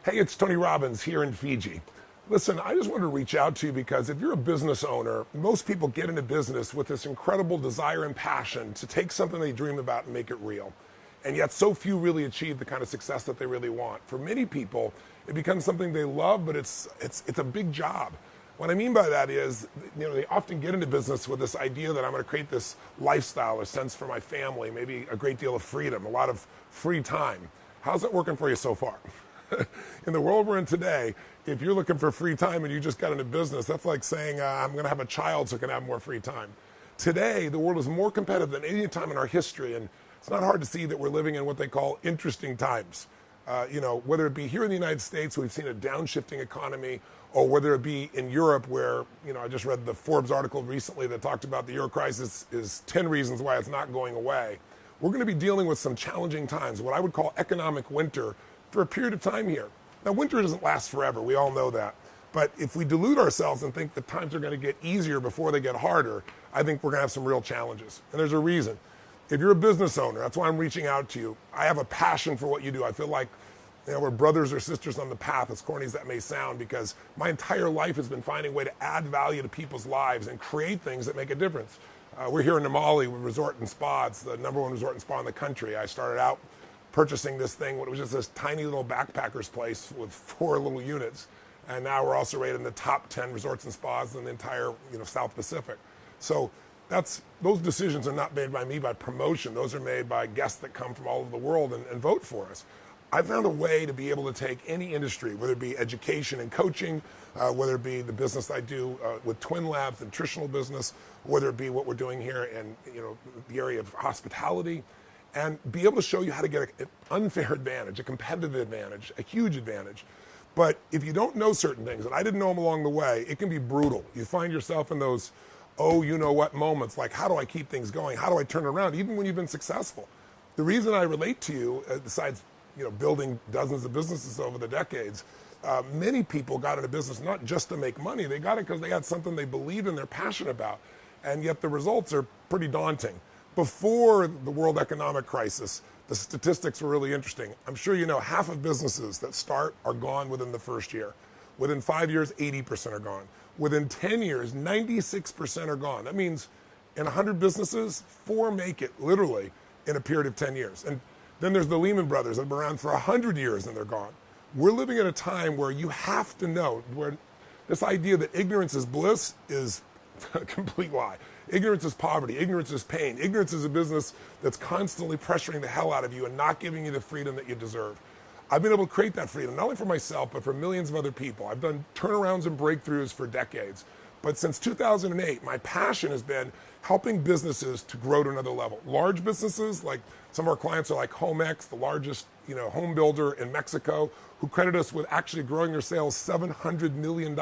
Hey, it's Tony Robbins here in Fiji. Listen, I just wanted to reach out to you because if you're a business owner, most people get into business with this incredible desire and passion to take something they dream about and make it real. And yet so few really achieve the kind of success that they really want. For many people, it becomes something they love, but it's a big job. What I mean by that is, they often get into business with this idea that I'm going to create this lifestyle or sense for my family, maybe a great deal of freedom, a lot of free time. How's that working for you so far? In the world we're in today, if you're looking for free time and you just got into business, that's like saying, I'm going to have a child so I can have more free time. Today, the world is more competitive than any time in our history, and it's not hard to see that we're living in what they call interesting times. Whether it be here in the United States, we've seen a downshifting economy, or whether it be in Europe, where, I just read the Forbes article recently that talked about the Euro crisis is 10 reasons why it's not going away. We're going to be dealing with some challenging times, what I would call economic winter, for a period of time here. Now, winter doesn't last forever. We all know that. But if we delude ourselves and think that times are going to get easier before they get harder, I think we're going to have some real challenges. And there's a reason. If you're a business owner, that's why I'm reaching out to you. I have a passion for what you do. I feel like we're brothers or sisters on the path, as corny as that may sound, because my entire life has been finding a way to add value to people's lives and create things that make a difference. We're here in Namale with Resort and Spa. It's the #1 resort and spa in the country. I started out purchasing this thing when it was just this tiny little backpacker's place with 4 little units. And now we're also rated in the top 10 resorts and spas in the entire South Pacific. So those decisions are not made by me by promotion. Those are made by guests that come from all over the world and vote for us. I found a way to be able to take any industry, whether it be education and coaching, whether it be the business I do with Twin Labs, the nutritional business, whether it be what we're doing here in the area of hospitality, and be able to show you how to get an unfair advantage, a competitive advantage, a huge advantage. But if you don't know certain things, and I didn't know them along the way, it can be brutal. You find yourself in those, you-know-what moments, like how do I keep things going? How do I turn it around, even when you've been successful? The reason I relate to you, besides building dozens of businesses over the decades, many people got into business not just to make money. They got it because they had something they believed in, they're passionate about, and yet the results are pretty daunting. Before the world economic crisis, the statistics were really interesting. I'm sure you know half of businesses that start are gone within the first year. Within 5 years, 80% are gone. Within 10 years, 96% are gone. That means in 100 businesses, 4 make it literally in a period of 10 years. And then there's the Lehman Brothers that have been around for 100 years and they're gone. We're living at a time where you have to know, where this idea that ignorance is bliss is a complete lie. Ignorance is poverty. Ignorance is pain. Ignorance is a business that's constantly pressuring the hell out of you and not giving you the freedom that you deserve. I've been able to create that freedom, not only for myself, but for millions of other people. I've done turnarounds and breakthroughs for decades. But since 2008, my passion has been helping businesses to grow to another level. Large businesses, like some of our clients are like HomeX, the largest home builder in Mexico, who credit us with actually growing their sales $700 million.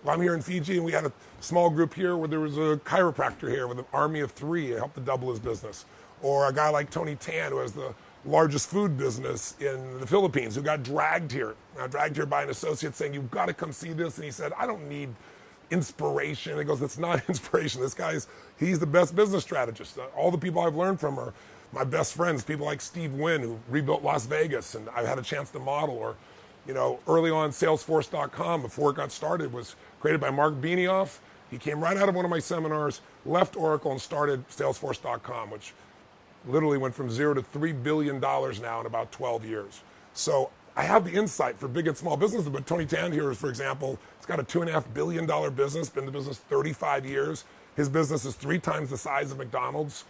I'm here in Fiji, and we had a small group here where there was a chiropractor here with an army of 3 that helped to double his business. Or a guy like Tony Tan, who has the largest food business in the Philippines, who got dragged here by an associate saying, you've got to come see this. And he said, I don't need inspiration. And he goes, it's not inspiration. He's the best business strategist. All the people I've learned from are my best friends, people like Steve Wynn, who rebuilt Las Vegas, and I've had a chance to model. Or early on, Salesforce.com, before it got started, was created by Mark Benioff. He came right out of one of my seminars, left Oracle, and started Salesforce.com, which literally went from 0 to $3 billion now in about 12 years. So I have the insight for big and small businesses, but Tony Tan here, for example, he's got a $2.5 billion business, been in the business 35 years. His business is 3 times the size of McDonald's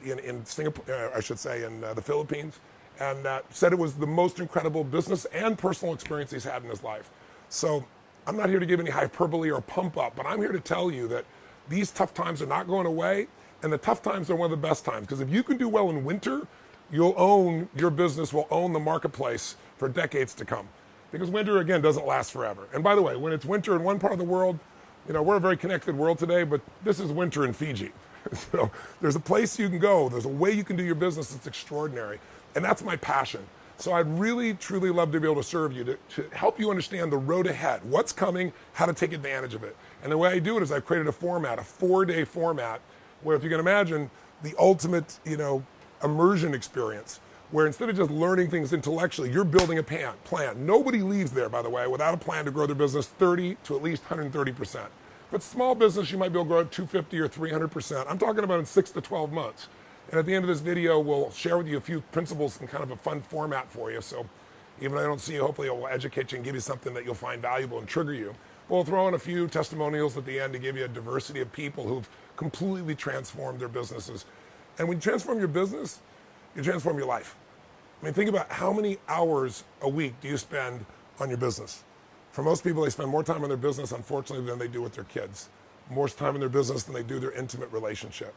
in Singapore, in the Philippines. And said it was the most incredible business and personal experience he's had in his life. So I'm not here to give any hyperbole or pump up, but I'm here to tell you that these tough times are not going away, and the tough times are one of the best times. Because if you can do well in winter, your business will own the marketplace for decades to come. Because winter, again, doesn't last forever. And by the way, when it's winter in one part of the world, we're a very connected world today, but this is winter in Fiji. So there's a place you can go. There's a way you can do your business that's extraordinary. And that's my passion. So I'd really, truly love to be able to serve you, to help you understand the road ahead, what's coming, how to take advantage of it. And the way I do it is I've created a format, a 4-day format, where if you can imagine the ultimate, immersion experience, where instead of just learning things intellectually, you're building a plan. Nobody leaves there, by the way, without a plan to grow their business 30 to at least 130%. But small business, you might be able to grow at 250 or 300%. I'm talking about in 6 to 12 months. And at the end of this video, we'll share with you a few principles in kind of a fun format for you. So even if I don't see you, hopefully it will educate you and give you something that you'll find valuable and trigger you. We'll throw in a few testimonials at the end to give you a diversity of people who've completely transformed their businesses. And when you transform your business, you transform your life. I mean, think about how many hours a week do you spend on your business? For most people, they spend more time on their business, unfortunately, than they do with their kids. More time in their business than they do their intimate relationship.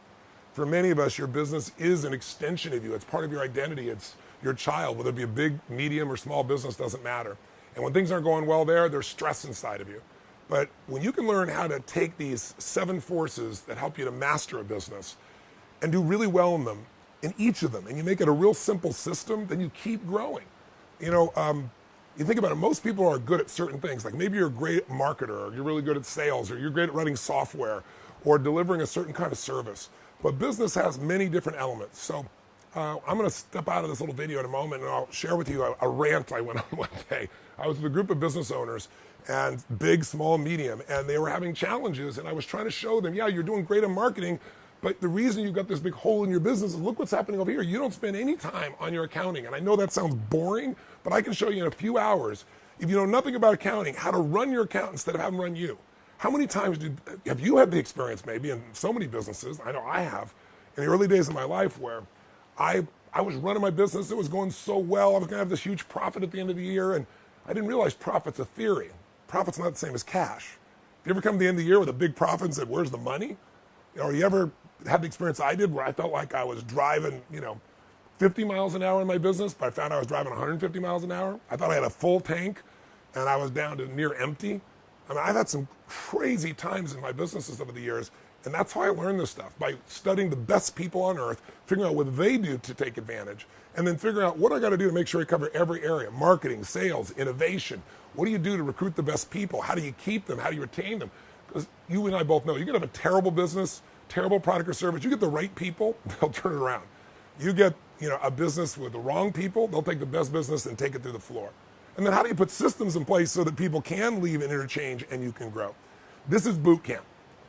For many of us, your business is an extension of you. It's part of your identity. It's your child. Whether it be a big, medium, or small business, doesn't matter. And when things aren't going well there, there's stress inside of you. But when you can learn how to take these 7 forces that help you to master a business and do really well in them, in each of them, and you make it a real simple system, then you keep growing. You think about it, most people are good at certain things. Like maybe you're a great marketer, or you're really good at sales, or you're great at running software, or delivering a certain kind of service. But business has many different elements. So I'm going to step out of this little video in a moment, and I'll share with you a rant I went on one day. I was with a group of business owners, and big, small, medium, and they were having challenges, and I was trying to show them, yeah, you're doing great in marketing, but the reason you've got this big hole in your business is look what's happening over here. You don't spend any time on your accounting. And I know that sounds boring, but I can show you in a few hours, if you know nothing about accounting, how to run your account instead of having them run you. How many times have you had the experience maybe in so many businesses, I know I have, in the early days of my life where I was running my business, it was going so well, I was gonna have this huge profit at the end of the year, and I didn't realize profit's a theory. Profit's not the same as cash. If you ever come to the end of the year with a big profit and said, where's the money? Or you ever had the experience I did where I felt like I was driving, 50 miles an hour in my business, but I found I was driving 150 miles an hour. I thought I had a full tank and I was down to near empty. I mean, I've had some crazy times in my businesses over the years, and that's how I learned this stuff, by studying the best people on earth, figuring out what they do to take advantage, and then figuring out what I got to do to make sure I cover every area: marketing, sales, innovation. What do you do to recruit the best people? How do you keep them? How do you retain them? Because you and I both know you can have a terrible business, terrible product or service. You get the right people, they'll turn it around. You get a business with the wrong people, they'll take the best business and take it through the floor. And then how do you put systems in place so that people can leave and interchange and you can grow? This is boot camp.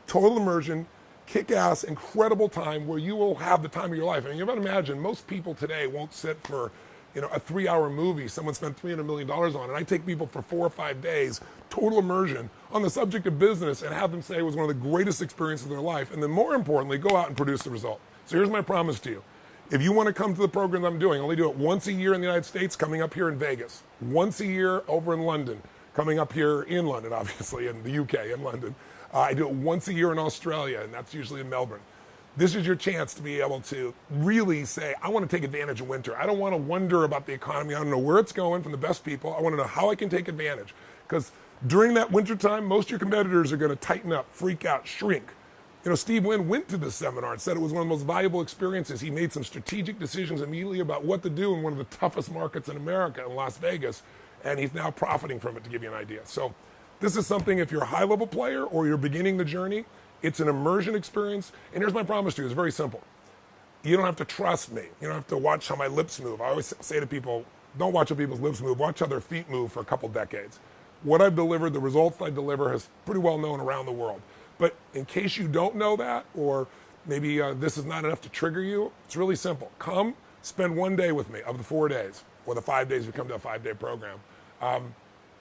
Total immersion, kick-ass, incredible time where you will have the time of your life. I mean, you got to imagine, most people today won't sit for a 3-hour movie someone spent $300 million on. And I take people for 4 or 5 days, total immersion, on the subject of business and have them say it was one of the greatest experiences of their life. And then more importantly, go out and produce the result. So here's my promise to you. If you want to come to the program I'm doing, I only do it once a year in the United States, coming up here in Vegas. Once a year over in London, coming up here in London, obviously, in the UK, in London. I do it once a year in Australia, and that's usually in Melbourne. This is your chance to be able to really say, I want to take advantage of winter. I don't want to wonder about the economy. I don't know where it's going from the best people. I want to know how I can take advantage. Because during that winter time, most of your competitors are going to tighten up, freak out, shrink. Steve Wynn went to this seminar and said it was one of the most valuable experiences. He made some strategic decisions immediately about what to do in one of the toughest markets in America, in Las Vegas, and he's now profiting from it, to give you an idea. So this is something, if you're a high-level player or you're beginning the journey, it's an immersion experience. And here's my promise to you. It's very simple. You don't have to trust me. You don't have to watch how my lips move. I always say to people, don't watch how people's lips move. Watch how their feet move for a couple decades. What I've delivered, the results I deliver, is pretty well known around the world. But in case you don't know that, or maybe this is not enough to trigger you, it's really simple. Come, spend 1 day with me of the 4 days, or the 5 days we come to a 5-day program.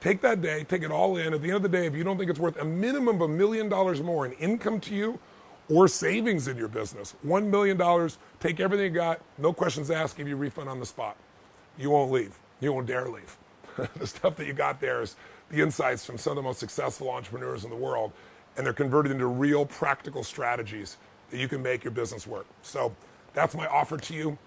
Take that day, take it all in. At the end of the day, if you don't think it's worth a minimum of $1 million more in income to you or savings in your business, $1 million, take everything you got, no questions asked, give you a refund on the spot. You won't leave. You won't dare leave. The stuff that you got there is the insights from some of the most successful entrepreneurs in the world, and they're converted into real practical strategies that you can make your business work. So that's my offer to you.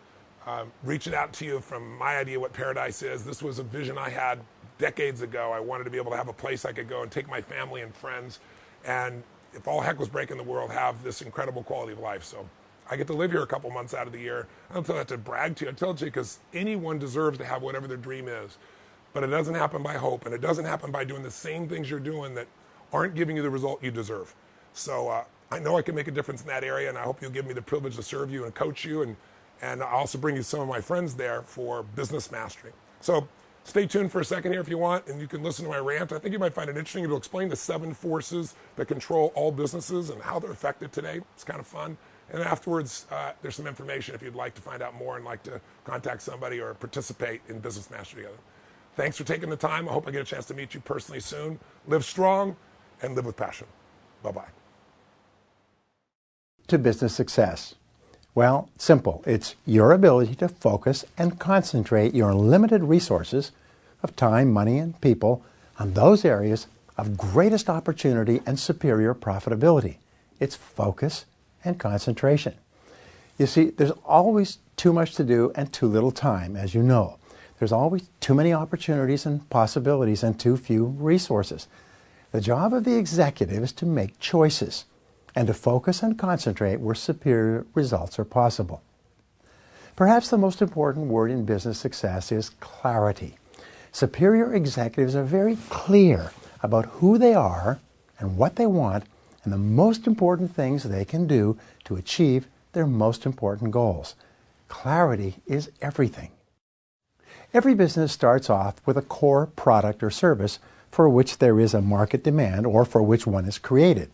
Reaching out to you from my idea what paradise is. This was a vision I had decades ago. I wanted to be able to have a place I could go and take my family and friends, and if all heck was breaking the world, have this incredible quality of life. So I get to live here a couple months out of the year. I don't tell that to brag to you. I tell it to you because anyone deserves to have whatever their dream is. But it doesn't happen by hope, and it doesn't happen by doing the same things you're doing that aren't giving you the result you deserve. So I know I can make a difference in that area, and I hope you'll give me the privilege to serve you and coach you. And And I'll also bring you some of my friends there for business mastery. So stay tuned for a second here if you want, and you can listen to my rant. I think you might find it interesting. It'll explain the 7 forces that control all businesses and how they're affected today. It's kind of fun. And afterwards, there's some information if you'd like to find out more and like to contact somebody or participate in business mastery together. Thanks for taking the time. I hope I get a chance to meet you personally soon. Live strong and live with passion. Bye-bye. To business success. Well, simple. It's your ability to focus and concentrate your limited resources of time, money, and people on those areas of greatest opportunity and superior profitability. It's focus and concentration. You see, there's always too much to do and too little time, as you know. There's always too many opportunities and possibilities and too few resources. The job of the executive is to make choices and to focus and concentrate where superior results are possible. Perhaps the most important word in business success is clarity. Superior executives are very clear about who they are and what they want and the most important things they can do to achieve their most important goals. Clarity is everything. Every business starts off with a core product or service for which there is a market demand or for which one is created.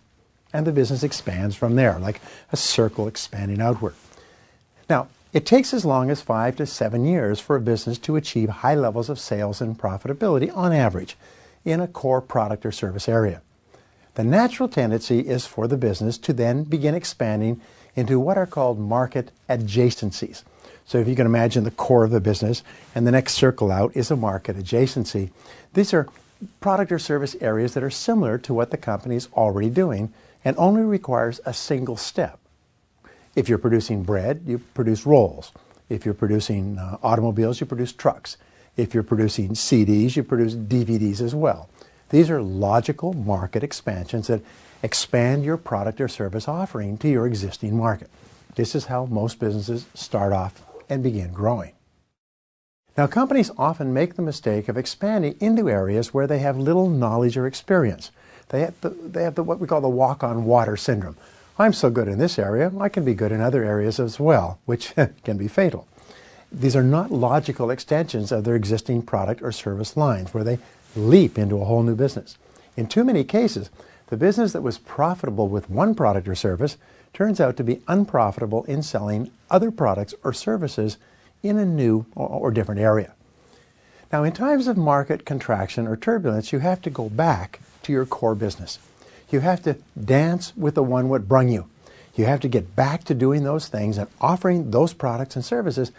And the business expands from there, like a circle expanding outward. Now, it takes as long as 5 to 7 years for a business to achieve high levels of sales and profitability on average in a core product or service area. The natural tendency is for the business to then begin expanding into what are called market adjacencies. So if you can imagine the core of the business and the next circle out is a market adjacency, these are product or service areas that are similar to what the company is already doing and only requires a single step. If you're producing bread, you produce rolls. If you're producing automobiles, you produce trucks. If you're producing CDs, you produce DVDs as well. These are logical market expansions that expand your product or service offering to your existing market. This is how most businesses start off and begin growing. Now, companies often make the mistake of expanding into areas where they have little knowledge or experience. They have what we call the walk-on-water syndrome. I'm so good in this area, I can be good in other areas as well, which can be fatal. These are not logical extensions of their existing product or service lines where they leap into a whole new business. In too many cases, the business that was profitable with one product or service turns out to be unprofitable in selling other products or services in a new or different area. Now, in times of market contraction or turbulence, you have to go back to your core business. You have to dance with the one what brung you. You have to get back to doing those things and offering those products and services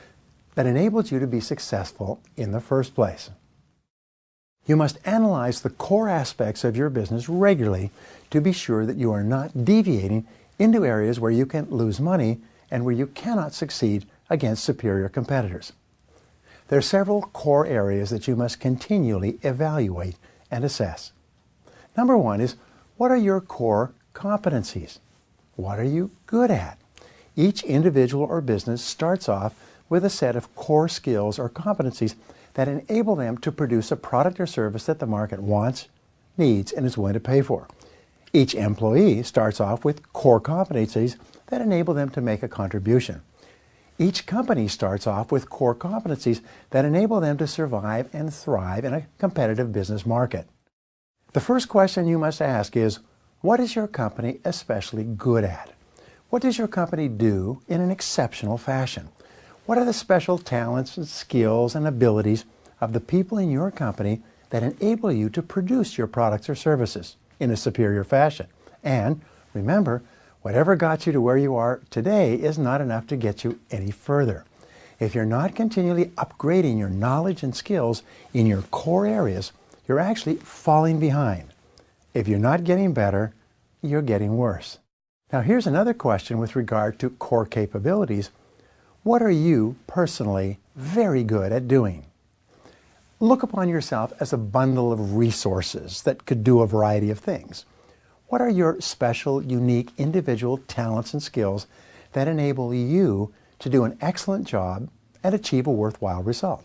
that enabled you to be successful in the first place. You must analyze the core aspects of your business regularly to be sure that you are not deviating into areas where you can lose money and where you cannot succeed against superior competitors. There are several core areas that you must continually evaluate and assess. Number one is, what are your core competencies? What are you good at? Each individual or business starts off with a set of core skills or competencies that enable them to produce a product or service that the market wants, needs, and is willing to pay for. Each employee starts off with core competencies that enable them to make a contribution. Each company starts off with core competencies that enable them to survive and thrive in a competitive business market. The first question you must ask is, what is your company especially good at? What does your company do in an exceptional fashion? What are the special talents and skills and abilities of the people in your company that enable you to produce your products or services in a superior fashion? And remember, whatever got you to where you are today is not enough to get you any further. If you're not continually upgrading your knowledge and skills in your core areas, you're actually falling behind. If you're not getting better, you're getting worse. Now, here's another question with regard to core capabilities. What are you personally very good at doing? Look upon yourself as a bundle of resources that could do a variety of things. What are your special, unique, individual talents and skills that enable you to do an excellent job and achieve a worthwhile result?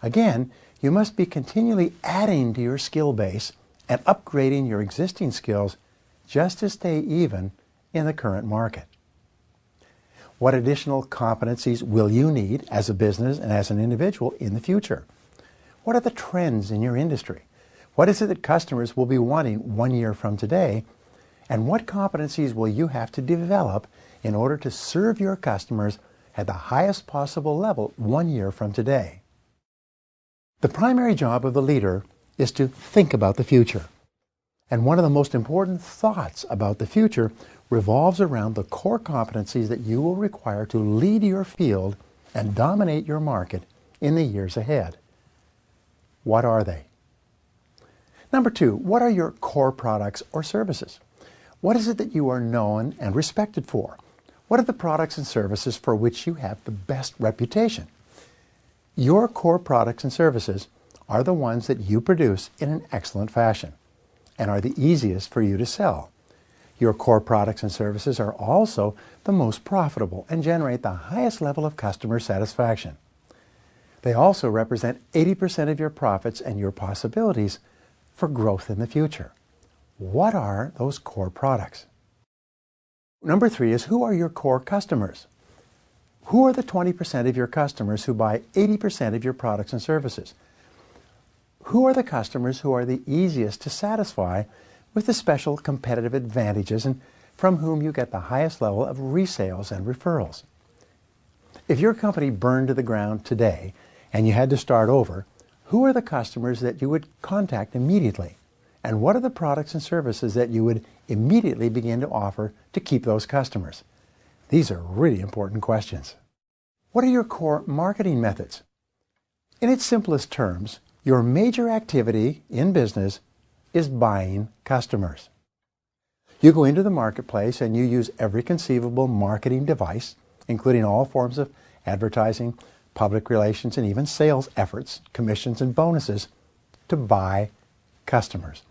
Again, you must be continually adding to your skill base and upgrading your existing skills just to stay even in the current market. What additional competencies will you need as a business and as an individual in the future? What are the trends in your industry? What is it that customers will be wanting 1 year from today? And what competencies will you have to develop in order to serve your customers at the highest possible level 1 year from today? The primary job of the leader is to think about the future. And one of the most important thoughts about the future revolves around the core competencies that you will require to lead your field and dominate your market in the years ahead. What are they? Number 2, what are your core products or services? What is it that you are known and respected for? What are the products and services for which you have the best reputation? Your core products and services are the ones that you produce in an excellent fashion and are the easiest for you to sell. Your core products and services are also the most profitable and generate the highest level of customer satisfaction. They also represent 80% of your profits and your possibilities for growth in the future. What are those core products? Number 3 is, who are your core customers? Who are the 20% of your customers who buy 80% of your products and services? Who are the customers who are the easiest to satisfy with the special competitive advantages and from whom you get the highest level of resales and referrals? If your company burned to the ground today and you had to start over, who are the customers that you would contact immediately? And what are the products and services that you would immediately begin to offer to keep those customers? These are really important questions. What are your core marketing methods? In its simplest terms, your major activity in business is buying customers. You go into the marketplace and you use every conceivable marketing device, including all forms of advertising, public relations, and even sales efforts, commissions and bonuses, to buy customers.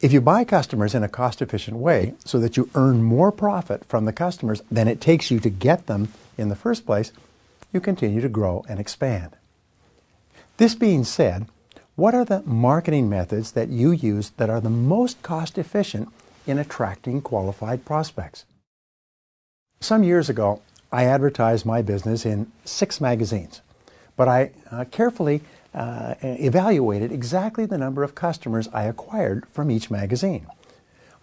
If you buy customers in a cost-efficient way so that you earn more profit from the customers than it takes you to get them in the first place, you continue to grow and expand. This being said, what are the marketing methods that you use that are the most cost-efficient in attracting qualified prospects? Some years ago, I advertised my business in 6 magazines, but I carefully evaluated exactly the number of customers I acquired from each magazine.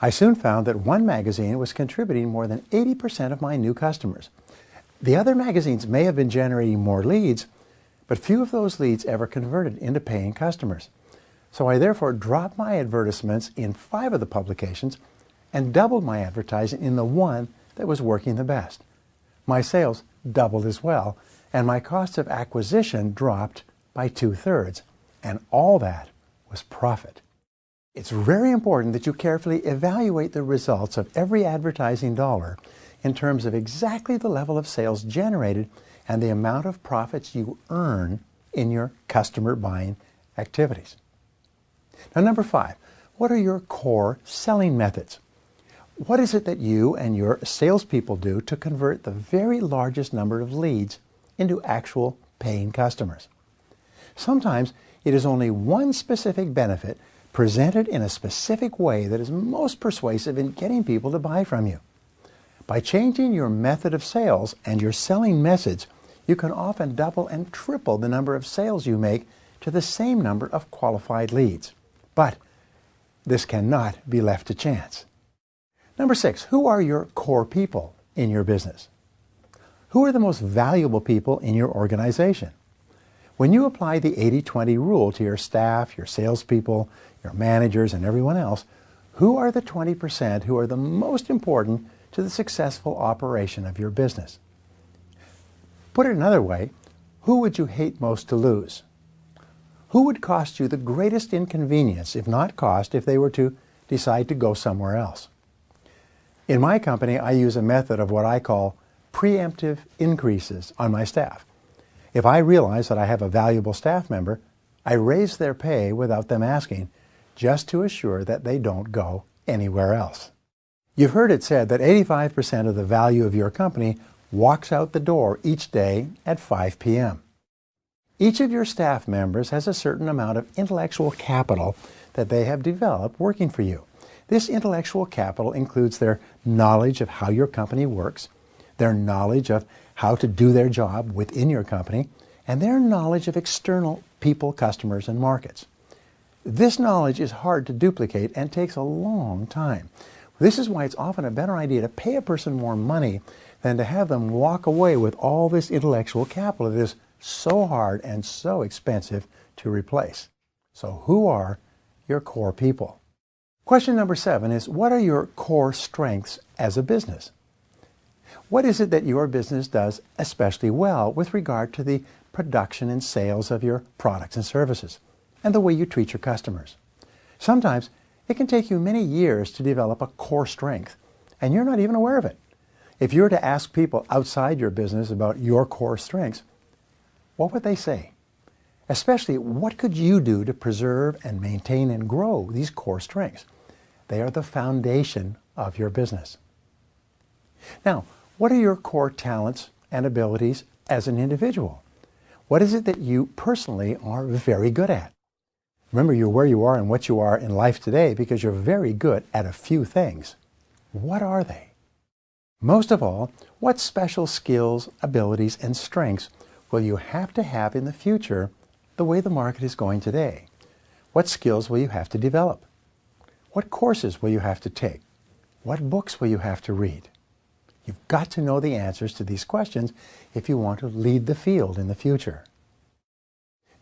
I soon found that one magazine was contributing more than 80% of my new customers. The other magazines may have been generating more leads, but few of those leads ever converted into paying customers. So I therefore dropped my advertisements in 5 of the publications and doubled my advertising in the one that was working the best. My sales doubled as well, and my cost of acquisition dropped by 2/3, and all that was profit. It's very important that you carefully evaluate the results of every advertising dollar in terms of exactly the level of sales generated and the amount of profits you earn in your customer buying activities. Now, number 5, what are your core selling methods? What is it that you and your salespeople do to convert the very largest number of leads into actual paying customers? Sometimes it is only one specific benefit presented in a specific way that is most persuasive in getting people to buy from you. By changing your method of sales and your selling message, you can often double and triple the number of sales you make to the same number of qualified leads. But this cannot be left to chance. Number 6, who are your core people in your business? Who are the most valuable people in your organization? When you apply the 80-20 rule to your staff, your salespeople, your managers, and everyone else, who are the 20% who are the most important to the successful operation of your business? Put it another way, who would you hate most to lose? Who would cost you the greatest inconvenience, if not cost, if they were to decide to go somewhere else? In my company, I use a method of what I call preemptive increases on my staff. If I realize that I have a valuable staff member, I raise their pay without them asking, just to assure that they don't go anywhere else. You've heard it said that 85% of the value of your company walks out the door each day at 5 p.m. Each of your staff members has a certain amount of intellectual capital that they have developed working for you. This intellectual capital includes their knowledge of how your company works, their knowledge of how to do their job within your company, and their knowledge of external people, customers, and markets. This knowledge is hard to duplicate and takes a long time. This is why it's often a better idea to pay a person more money than to have them walk away with all this intellectual capital that is so hard and so expensive to replace. So who are your core people? Question number 7 is, what are your core strengths as a business? What is it that your business does especially well with regard to the production and sales of your products and services, and the way you treat your customers? Sometimes it can take you many years to develop a core strength, and you're not even aware of it. If you were to ask people outside your business about your core strengths, what would they say? Especially, what could you do to preserve and maintain and grow these core strengths? They are the foundation of your business. Now, what are your core talents and abilities as an individual? What is it that you personally are very good at? Remember, you're where you are and what you are in life today because you're very good at a few things. What are they? Most of all, what special skills, abilities, and strengths will you have to have in the future the way the market is going today? What skills will you have to develop? What courses will you have to take? What books will you have to read? You've got to know the answers to these questions if you want to lead the field in the future.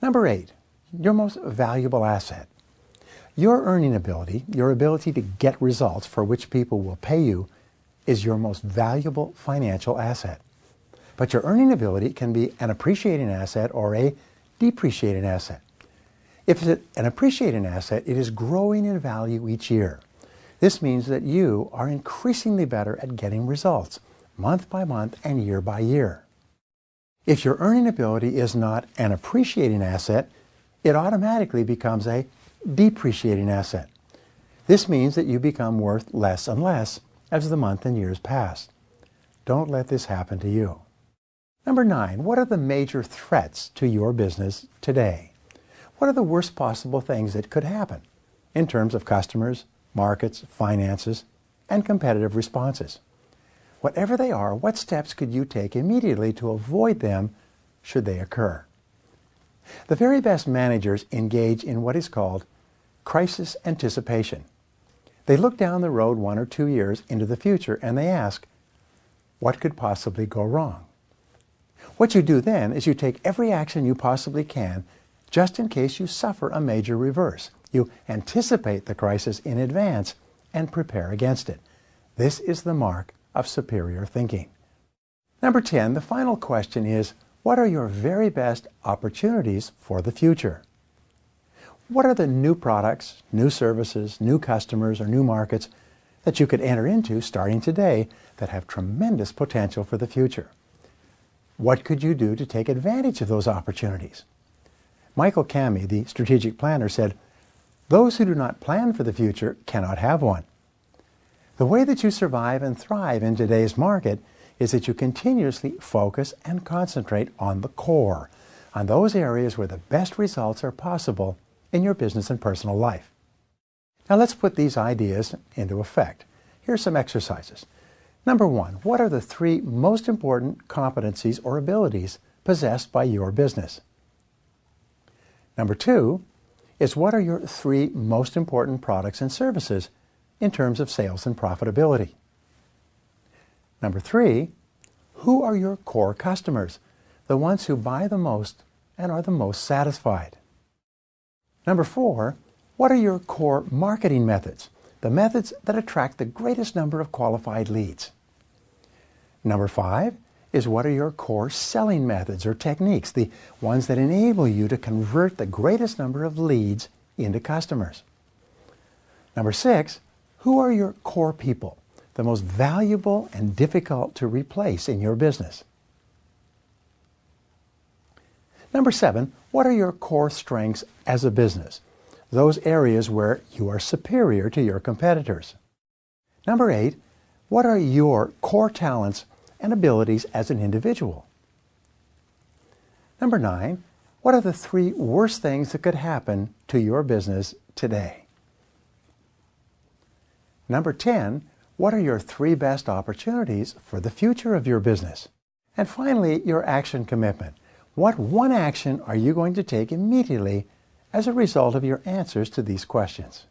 Number 8, your most valuable asset. Your earning ability, your ability to get results for which people will pay you, is your most valuable financial asset. But your earning ability can be an appreciating asset or a depreciating asset. If it's an appreciating asset, it is growing in value each year. This means that you are increasingly better at getting results, month by month and year by year. If your earning ability is not an appreciating asset, it automatically becomes a depreciating asset. This means that you become worth less and less as the month and years pass. Don't let this happen to you. Number 9, what are the major threats to your business today? What are the worst possible things that could happen in terms of customers, markets, finances, and competitive responses? Whatever they are, what steps could you take immediately to avoid them should they occur? The very best managers engage in what is called crisis anticipation. They look down the road 1 or 2 years into the future and they ask, what could possibly go wrong? What you do then is you take every action you possibly can just in case you suffer a major reverse. You anticipate the crisis in advance and prepare against it. This is the mark of superior thinking. Number 10, the final question is, what are your very best opportunities for the future? What are the new products, new services, new customers, or new markets that you could enter into starting today that have tremendous potential for the future? What could you do to take advantage of those opportunities? Michael Cammey, the strategic planner, said, "Those who do not plan for the future cannot have one." The way that you survive and thrive in today's market is that you continuously focus and concentrate on the core, on those areas where the best results are possible in your business and personal life. Now let's put these ideas into effect. Here's some exercises. Number 1, what are the 3 most important competencies or abilities possessed by your business? Number 2 is, what are your 3 most important products and services in terms of sales and profitability? Number 3, who are your core customers, the ones who buy the most and are the most satisfied? Number 4, what are your core marketing methods, the methods that attract the greatest number of qualified leads? Number 5 is, what are your core selling methods or techniques, the ones that enable you to convert the greatest number of leads into customers? Number 6, who are your core people, the most valuable and difficult to replace in your business? Number 7, what are your core strengths as a business, those areas where you are superior to your competitors? Number 8, what are your core talents and abilities as an individual? Number 9, what are the 3 worst things that could happen to your business today? Number 10, What are your 3 best opportunities for the future of your business? And finally, your action commitment. What one action are you going to take immediately as a result of your answers to these questions?